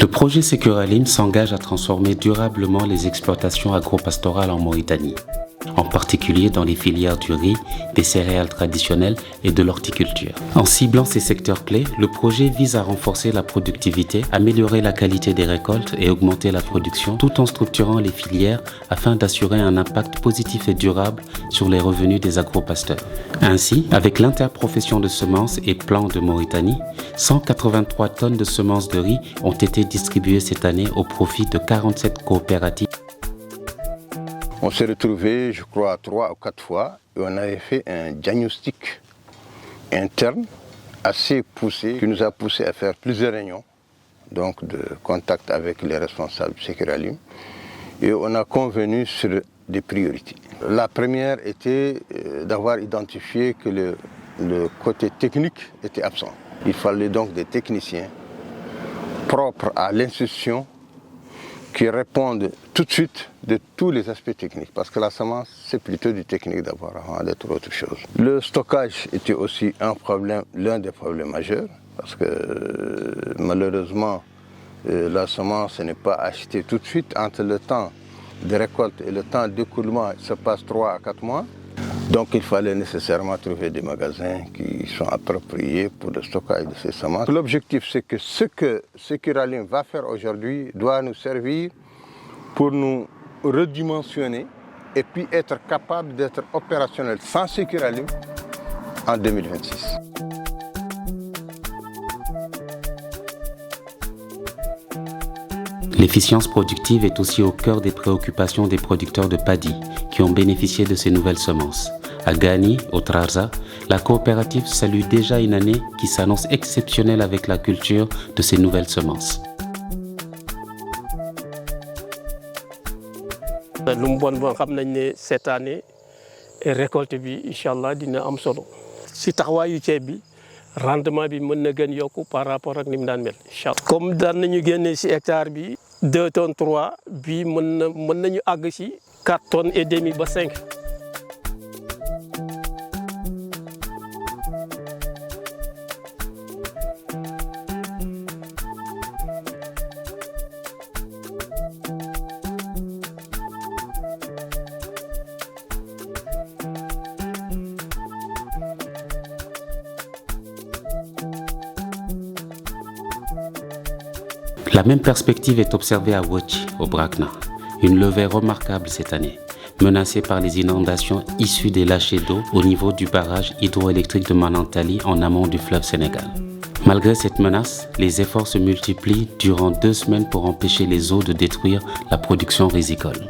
Le projet Securalim s'engage à transformer durablement les exploitations agro-pastorales en Mauritanie, en particulier dans les filières du riz, des céréales traditionnelles et de l'horticulture. En ciblant ces secteurs clés, le projet vise à renforcer la productivité, améliorer la qualité des récoltes et augmenter la production, tout en structurant les filières afin d'assurer un impact positif et durable sur les revenus des agro-pasteurs. Ainsi, avec l'interprofession de semences et plants de Mauritanie, 183 tonnes de semences de riz ont été distribuées cette année au profit de 47 coopératives. On s'est retrouvés, je crois, 3 ou 4 fois et on avait fait un diagnostic interne assez poussé qui nous a poussé à faire plusieurs réunions donc de contact avec les responsables de Securalim et on a convenu sur des priorités. La première était d'avoir identifié que le côté technique était absent. Il fallait donc des techniciens propres à l'institution qui répondent tout de suite de tous les aspects techniques, parce que la semence, c'est plutôt du technique d'abord avant d'être autre chose. Le stockage était aussi un problème, l'un des problèmes majeurs, parce que malheureusement, la semence n'est pas achetée tout de suite. Entre le temps de récolte et le temps d'écoulement, il se passe 3 à 4 mois. Donc il fallait nécessairement trouver des magasins qui sont appropriés pour le stockage de ces semences. L'objectif, c'est que ce que Securalim va faire aujourd'hui doit nous servir pour nous redimensionner et puis être capable d'être opérationnel sans Securalim en 2026. L'efficience productive est aussi au cœur des préoccupations des producteurs de paddy qui ont bénéficié de ces nouvelles semences. À Gani, au Trarza, la coopérative salue déjà une année qui s'annonce exceptionnelle avec la culture de ces nouvelles semences. Cette année, récolte bi inchallah dina am solo. Si taxawayu ceeb bi rendement bi mën na gën yokku par rapport ak nim daan mel inchallah. Comme daan nañu génné ci hectare bi 2 tonnes 3 bi mën nañu ag ci 4 tonnes et demi ba 5. La même perspective est observée à Wochi, au Brakna. Une levée remarquable cette année, menacée par les inondations issues des lâchers d'eau au niveau du barrage hydroélectrique de Manantali en amont du fleuve Sénégal. Malgré cette menace, les efforts se multiplient durant 2 semaines pour empêcher les eaux de détruire la production rizicole.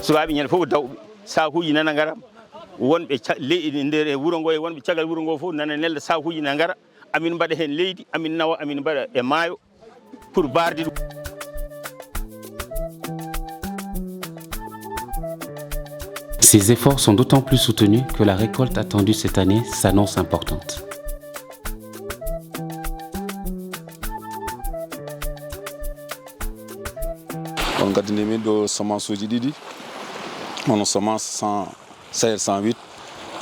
Subaɓe ñande fof dawɓe sakuji nana ngara wonɓe leydi nder e wuuro ngo e wonɓe caggal wuuro ngo fof nana nelda sakuji na ngara amin mbaɗa hen leydi amin nawa amin mbaɗa e maayo pour barde ɗum. Ces efforts sont d'autant plus soutenus que la récolte attendue cette année s'annonce importante. On gaddini min ɗo semence uji ɗiɗi ono semence 108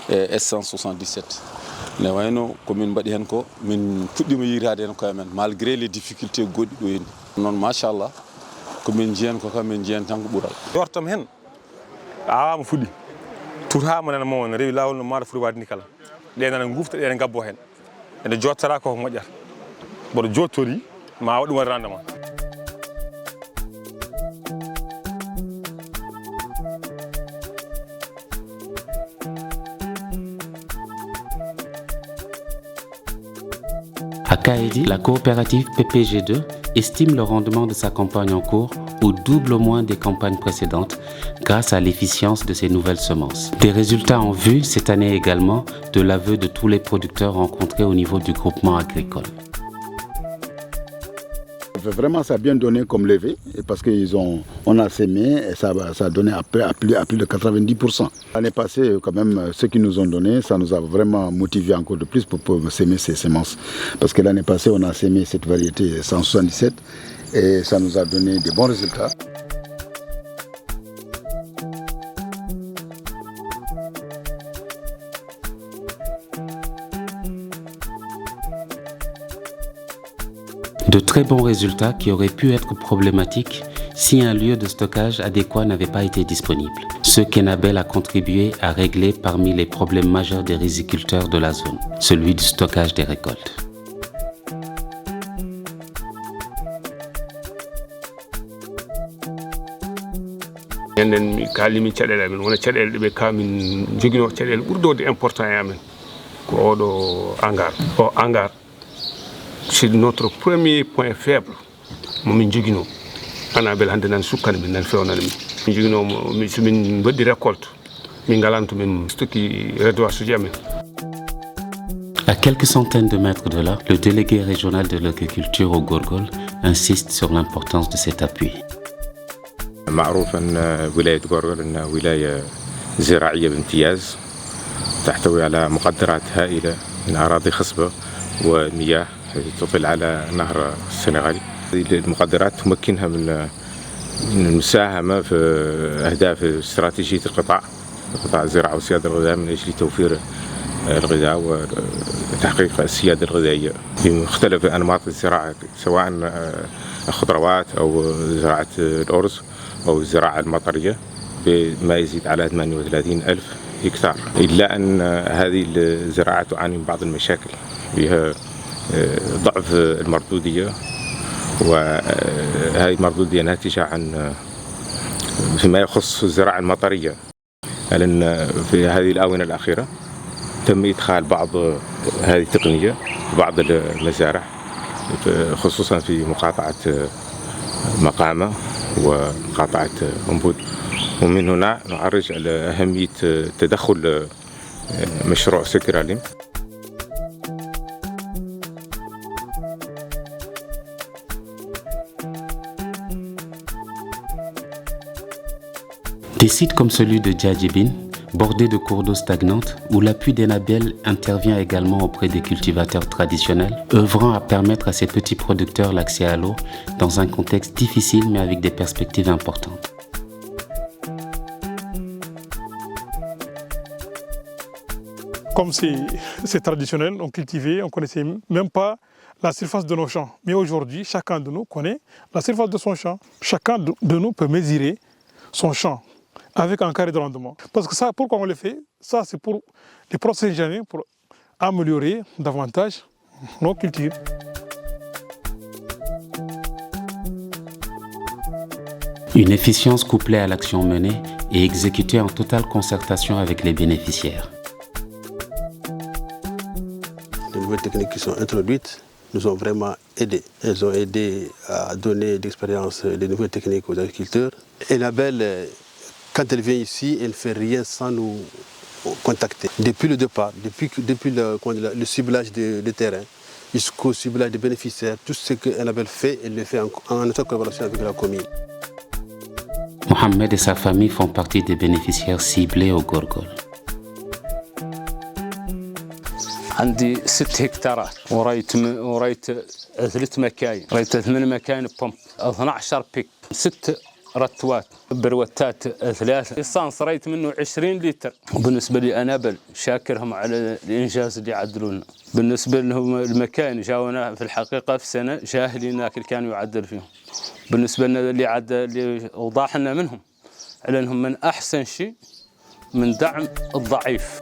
et S177 ne wayno komin mbaɗi hen ko min puɗɗima yirade hen koye men malgré les difficultés goɗɗi ɗo henni noon machallah komin jiihen ko kam min jiihen tan ko ɓuural yortam hen awama fuɗɗi tutama nana mo ne rewi lawol no maɗa foti wadde ni kala ɗe nana gufta ɗe gabbo hen ene jottara koko moƴƴata mboɗo jottori ma waɗum waɗi rendement. À Kaedi, la coopérative PPG2 estime le rendement de sa campagne en cours au double au moins des campagnes précédentes grâce à l'efficience de ces nouvelles semences. Des résultats en vue cette année également de l'aveu de tous les producteurs rencontrés au niveau du groupement agricole. Vraiment, ça a bien donné comme levée parce qu'on a sémé et ça a donné à plus de 90%. L'année passée, quand même, ceux qui nous ont donné, ça nous a vraiment motivé encore de plus pour s'aimer ces semences. Parce que l'année passée, on a sémé cette variété 177 et ça nous a donné de bons résultats. De très bons résultats qui auraient pu être problématiques si un lieu de stockage adéquat n'avait pas été disponible. Ce qu'Enabel a contribué à régler parmi les problèmes majeurs des riziculteurs de la zone, celui du stockage des récoltes. enen mi kalimi caɗele amen wona caɗele ɗeɓe kamin joguino caɗele ɓurdode important e amen ko oɗo hangar o hangar c'est notre premier point faible momin joguino Enabel hande nan sukkani min nan fewnani min joguinomo somin mbaɗɗi récolte min galanto min stocki rédoise uji amen. À quelques centaines de mètres de là, le délégué régional de l'agriculture au Gorgol insiste sur l'importance de cet appui. معروف أن ولاية غورغول أنها ولاية زراعية بامتياز تحتوي على مقدرات هائلة من أراضي خصبة ومياه تطل على نهر السنغالي. هذه المقدرات تمكنها من المساهمة في أهداف استراتيجية القطاع الزراعة والسيادة الغذائية من أجل توفير الغذاء وتحقيق السيادة الغذائية في مختلف أنماط الزراعة سواء الخضروات أو زراعة الأرز أو الزراعة المطرية بما يزيد على 38,000 هكتار. إلا أن هذه الزراعة تعاني من بعض المشاكل فيها ضعف المردودية وهذه المردودية ناتجة عن فيما يخص الزراعة المطرية لأن في هذه الآونة الأخيرة تم إدخال بعض هذه التقنية في بعض المزارع خصوصا في مقاطعة مقامة ومقاطعة أنبود ومن هنا نعرج على أهمية تدخل مشروع سكراليم. Des sites comme celui de Djadjibine, bordés de cours d'eau stagnantes, où l'appui d'Enabel intervient également auprès des cultivateurs traditionnels, œuvrant à permettre à ces petits producteurs l'accès à l'eau dans un contexte difficile mais avec des perspectives importantes. Comme c'est traditionnel, on cultivait, on ne connaissait même pas la surface de nos champs. Mais aujourd'hui, chacun de nous connaît la surface de son champ. Chacun de nous peut mesurer son champ avec un carré de rendement. Parce que ça, pourquoi on le fait? Ça, c'est pour les prochaines années, pour améliorer davantage nos cultures. Une efficience couplée à l'action menée et exécutée en totale concertation avec les bénéficiaires. Les nouvelles techniques qui sont introduites nous ont vraiment aidés. Elles ont aidé à donner d'expérience les nouvelles techniques aux agriculteurs. Enabel, quand elle vient ici, elle ne fait rien sans nous contacter. Depuis le départ, depuis le ciblage de terrain jusqu'au ciblage des bénéficiaires, tout ce que Enabel fait, elle le fait en étroite collaboration avec la commune. Mohamed et sa famille font partie des bénéficiaires ciblés au Gorgol. عندي 6 هكتارات وريت 3 مكاين ريت 8 مكاين بومب 12 بيك 6 رتوات بروتات 3 ليسانس ريت منه 20 لتر. وبالنسبه لي انابل شاكرهم على الانجاز اللي عدلونا. بالنسبه لهم المكاين جاونا في الحقيقه في سنه جاهلين اللي كانوا يعدل فيهم. بالنسبه لنا اللي اوضاح لنا منهم على انهم من احسن شيء من دعم الضعيف.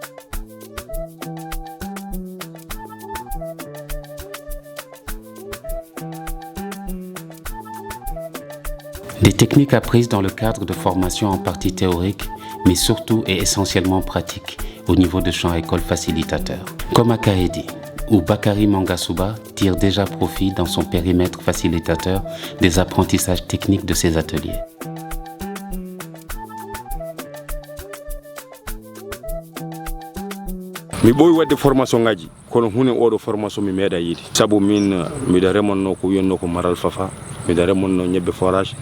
Des techniques apprises dans le cadre de formations en partie théoriques, mais surtout et essentiellement pratiques au niveau de champs écoles facilitateurs. Comme à Kaedi, où Bakary Mangasuba tire déjà profit dans son périmètre facilitateur des apprentissages techniques de ses ateliers. mi ɓoowi wadde formation ngaji kono hunde oɗo formation mi meeɗa yiide sabu min miɗa remonno ko wiyatno ko Maral Fafa miɗa remonno ñebbe forage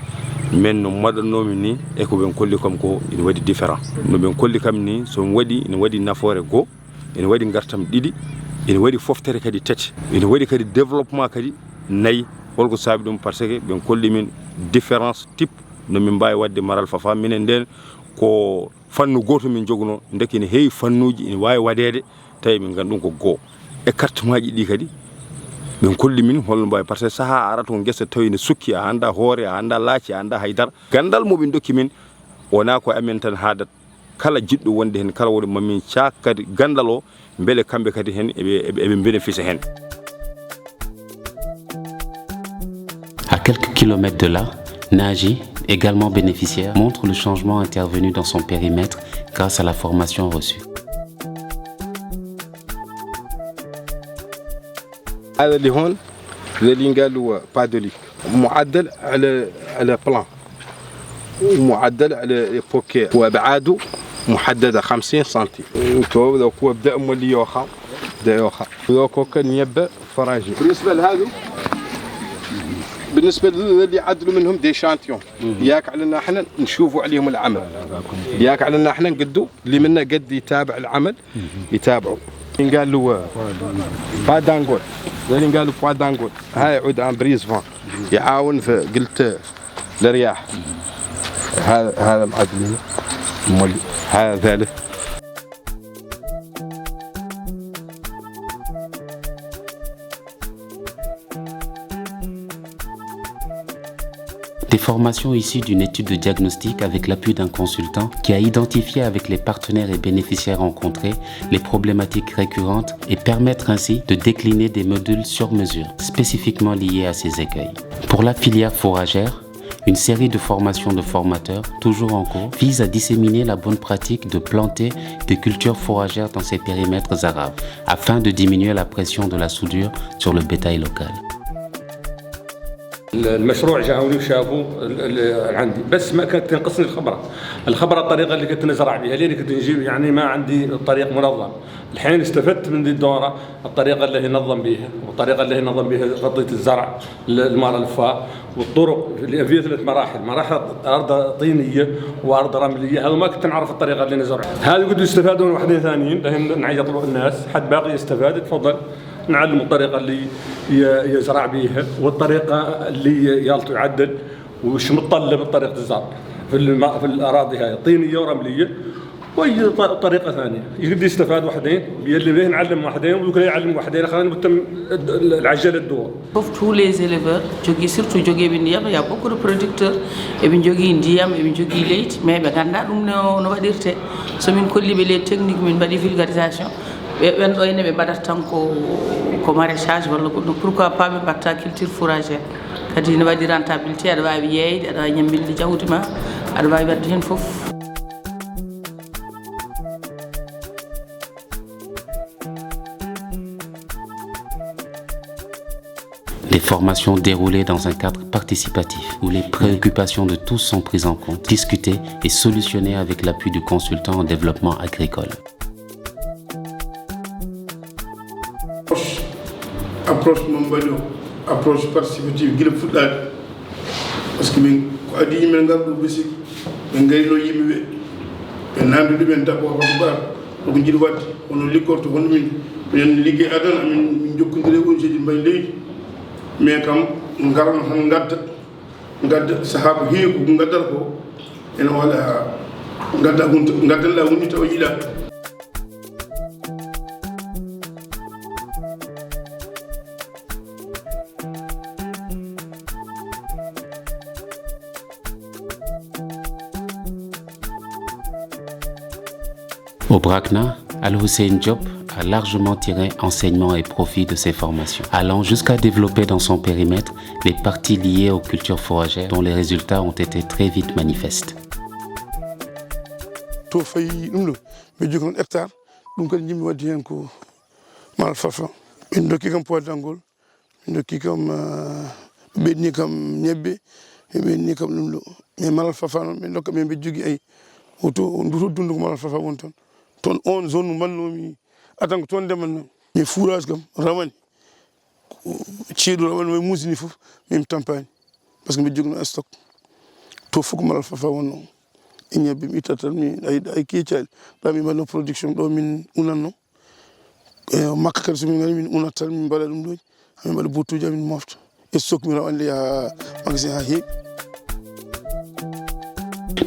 min no maɗannomi ni e ko ɓen kolli kam ko ina waɗi différent no ɓen kolli kam ni somi waɗi ina waɗi nafoore goo ina waɗi gartam ɗiɗi ina waɗi foftere kadi tati ina waɗi kadi développement kadi nayyi holko saabi ɗum par ce que ɓen kolli min différence type no min mbawi wadde Maral Fafa minen nden ko fannu goto min joguno deke ne heewi fannuji ina wawi waɗede tawi min gandu ko goo e carte maji ɗi kadi ɓen kolli min holno mbawi par ce que saaha arata ko guesa tawi ne sukki a anda hoore a anda laaci a anda haydara gandal moɓe dokki min wona ko amen tan haadat kala jiɗɗo wonde hen kala woni mamin caak kadi gandal o beele kamɓe kadi hen eɓe bénéfice hen. À quelques kilomètres de là, Naji, également bénéficiaire, montre le changement intervenu dans son périmètre grâce à la formation reçue. هذا اللي هون اللي قالوا بادوليك معدل على بلان ومعدل على بوكي وابعاده محدده 50 سنتي وتو ذوك بدا مولي يوخا بدا يوخا ذوك كان يبدا فراجي بالنسبه للي يعدلوا منهم دي شانتيون ياك علينا احنا نشوفوا عليهم العمل ياك علينا احنا نقدوا اللي منا قد يتابع العمل يتابعوا قالوا بادانغول اللي قالوا بادانغول هاي عود عن بريز فان يعاون في قلت الرياح هذا معدلين مولي هذا ثالث. Des formations issues d'une étude de diagnostic avec l'appui d'un consultant qui a identifié avec les partenaires et bénéficiaires rencontrés les problématiques récurrentes et permettre ainsi de décliner des modules sur mesure spécifiquement liés à ces écueils. Pour la filière fourragère, une série de formations de formateurs, toujours en cours, vise à disséminer la bonne pratique de planter des cultures fourragères dans ces périmètres arabes, afin de diminuer la pression de la soudure sur le bétail local. المشروع جاوني وشافوا عندي بس ما كانت تنقصني الخبره الطريقه اللي كنت نزرع بها لين كنت نجيب يعني ما عندي طريق منظم. الحين استفدت من الدوره الطريقه اللي هي نظم بها والطريقه اللي هي نظم بها غطيه الزرع المال الفاء والطرق اللي فيها 3 مراحل ارض طينيه وارض رمليه. هذا ما كنت نعرف الطريقه اللي نزرعها. هذا قد يستفادون وحدين ثانيين لهم نعيط الناس حد باقي يستفاد تفضل نعلم الطريقة اللي يزرع بيها والطريقة اللي يالطو يعدل وش متطلب طريقة الزرع في الأراضي هاي طينية ورملية وأي طريقة ثانية يقدر يستفاد وحدين يلي به نعلم وحدين ويقول يعلم وحدين خلينا نتم العجلة الدور. Pour tous les éleveurs jogi surtout jogi ɓe ndiyam y a beaucoup de producteurs eɓe jogii ndiyam eɓe jogii leydi mais ɓe ganda ɗum no waɗirte somin kolliɓe les techniques min mbaɗi vulgarisation ɓen ɗo ene ɓe mbaɗata tan ko maraîchage walla goɗɗum pourquoi pas ɓe mbatta culture fourragère kadi ne waɗi rentabilité aɗa wawi yeeyde aɗa wawi ñambilde jawdi ma aɗa wawi wadde hen foof. Des formations déroulées dans un cadre participatif où les préoccupations de tous sont prises en compte, discutées et solutionnées avec l'appui du consultant en développement agricole. Approche mon mbaɗo approche participative guila fuɗɗade par ce que min ko adi yimɓe ngarɗo bisi ɓe gayno yimɓeɓe ɓe namde ɗumen dabbo hoto mbaɗa koko jiiɗi wadde hono liggorto hono min liggey adana min jokkodiri ONG ji mbayi leydi mais kam garno tan gadda saaha ko heewi ko gaddata ko ene waɗa gaddanɗa hunde tawa yiiɗa. Au Brakna, Al-Hussein Diop a largement tiré enseignement et profit de ces formations, allant jusqu'à développer dans son périmètre les parties liées aux cultures fourragères dont les résultats ont été très vite manifestes. To fayi ɗum ɗo ɓe jogi noon hectare ɗum kadi jimmi waddi hen ko Maral Fafa min dokki kam poiddangol min dokki kam ɓenni kam ñebbe e ɓenni kam ɗum ɗo mais Maral Fafa noon ɓe dokka min ɓe jogi ay oto nduto dundu ko Maral Fafa won toon on zone mo mbalnomi atan ko toon ndeman noon mi fourage kam ramani ceeɗu ramani mi musini fof min tampani par ce que mbiɗa jogno stock to fof ko malal fafa wonno e ñebbe mi ittata tan mi ay keccali ɗa min mbaɗno production ɗo min unatno makka kadi somin gari min unat tan min mbaɗa ɗum ɗoji hamin mbaɗa bottuji amin mofta e stock mi rawande ya magasin ha heewi.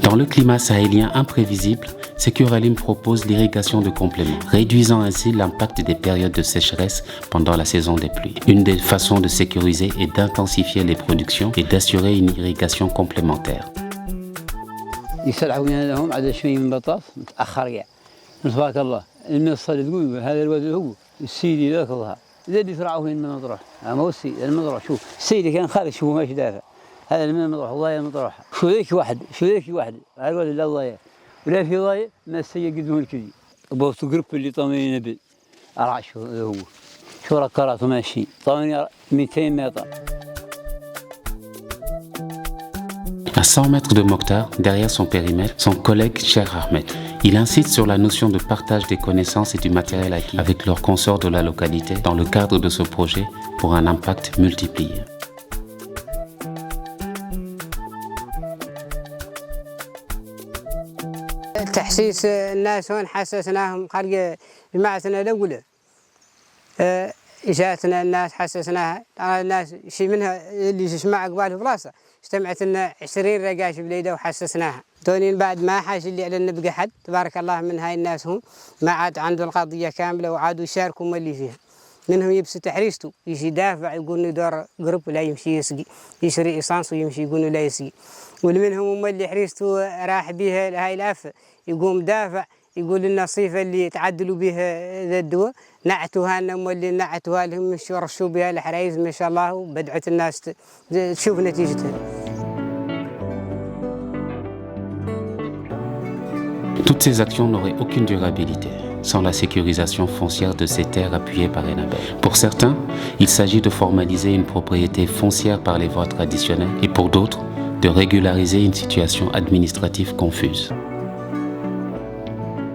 Dans le climat sahélien imprévisible, Securalim propose l'irrigation de complément, réduisant ainsi l'impact des périodes de sécheresse pendant la saison des pluies. Une des façons de sécuriser est d'intensifier les productions et d'assurer une irrigation complémentaire. يسرعون لهم عدد شوي من بطاط متأخر يعني تبارك الله المصر تقول هذا الواد هو السيدي ذاك الله ذا اللي يسرعوا من المطروح ما هو السيدي المطروح شوف السيدي كان خارج شوفوا ماشي دافع هذا من المطروح الله المطروح شو ذيك واحد هذا الواد لا ضايع ولا في ضايع ما السيد قدمه الكذي بوست جروب اللي طامين نبل أرعى شو هو شو ركراته ماشي طامين 200 متر. À 100 mètres de Mokhtar, derrière son périmètre, son collègue Cheikh Ahmed. Il insiste sur la notion de partage des connaissances et du matériel acquis avec leurs consorts de la localité dans le cadre de ce projet pour un impact multiplié. تحسيس الناس هون حسسناهم خلق جماعتنا الأولى إجاتنا الناس حسسناها الناس شيء منها اللي يسمع قباله براسه اجتمعت لنا 20 رقاش بليده وحسسناها دونين بعد ما حاج اللي على نبقى حد تبارك الله من هاي الناس هم ما عاد عنده القضية كاملة وعادوا يشاركوا اللي فيها منهم يبس تحريسته يجي يدافع يقول ندور قرب ولا يمشي يسقي يشري إيسانس ويمشي يقول لا يسقي واللي منهم اللي حريسته راح بها هاي الآفة يقوم دافع يقول النصيفة اللي تعدلوا بها ذا الدواء نعتوها لهم اللي نعتوها لهم مش ورشوا بها الحرايز ما شاء الله وبدعت الناس تشوف نتيجتها. Toutes ces actions n'auraient aucune durabilité sans la sécurisation foncière de ces terres appuyées par Enabel. Pour certains, il s'agit de formaliser une propriété foncière par les voies traditionnelles et pour d'autres, de régulariser une situation administrative confuse.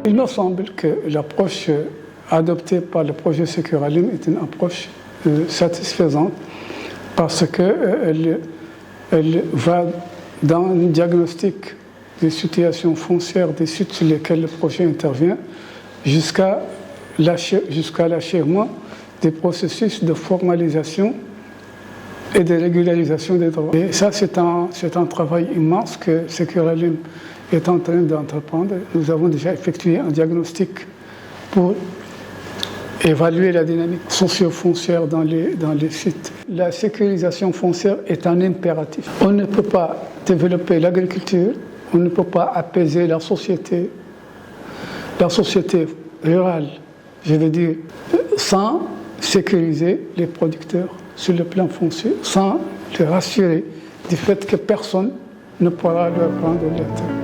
Il me semble que l'approche adoptée par le projet Securalim est une approche satisfaisante parce qu'elle va dans un diagnostic des situations foncières des sites sur lesquels le projet intervient jusqu'à l'achèvement des processus de formalisation et de régularisation des droits. Et ça, c'est un travail immense que Securalim est en train d'entreprendre. Nous avons déjà effectué un diagnostic pour évaluer la dynamique socio-foncière dans les sites. La sécurisation foncière est un impératif. On ne peut pas développer l'agriculture, on ne peut pas apaiser la société rurale, je veux dire, sans sécuriser les producteurs sur le plan foncier, sans les rassurer du fait que personne ne pourra leur prendre leur terre.